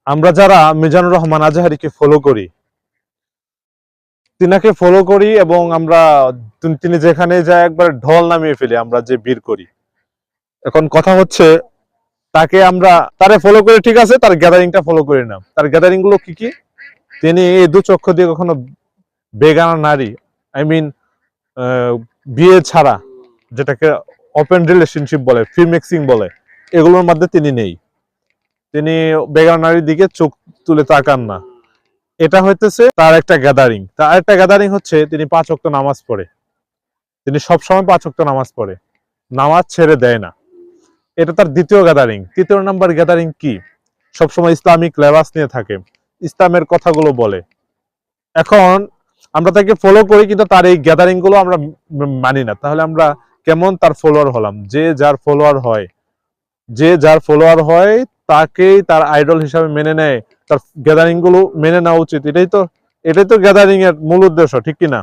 আমরা যারা মিজানুর রহমান আজহারীকে ফলো করি, তিনাকে ফলো করি এবং আমরা তিনি যেখানে যায় একবার ঢল নামিয়ে ফেলি, আমরা যে ভিড় করি। এখন কথা হচ্ছে, তাকে আমরা তারে ফলো করে ঠিক আছে, তার গ্যাদারিংটা ফলো করি না। তার গ্যাদারিং গুলো কি কি? তিনি এই দু চক্ষু দিয়ে কখনো বেগানা নারী, আই মিন বিয়ে ছাড়া, যেটাকে ওপেন রিলেশনশিপ বলে, ফ্রি মিক্সিং বলে, এগুলোর মধ্যে তিনি নেই। তিনি বেগানা নারীর দিকে চোখ তুলে তাকান না। এটা হইতেছে তার একটা গ্যাদারিং। তার একটা গ্যাদারিং হচ্ছে তিনি 5 ওয়াক্ত নামাজ পড়ে। তিনি সবসময় 5 ওয়াক্ত নামাজ পড়ে, নামাজ ছেড়ে দেয় না। এটা তার দ্বিতীয় গ্যাদারিং। তৃতীয় নাম্বার গ্যাদারিং কি? সবসময় ইসলামিক লেবাস নিয়ে থাকে, ইসলামের কথাগুলো বলে। এখন আমরা তাকে ফলো করি, কিন্তু তার এই গ্যাদারিং গুলো আমরা মানি না। তাহলে আমরা কেমন তার ফলোয়ার হলাম? যে যার ফলোয়ার হয় তাকেই তার আইডল হিসাবে মেনে নেয়, তার গ্যাদারিং গুলো মেনে নেওয়া উচিত। এটাই তো গ্যাদারিং এর মূল উদ্দেশ্য, ঠিক কিনা?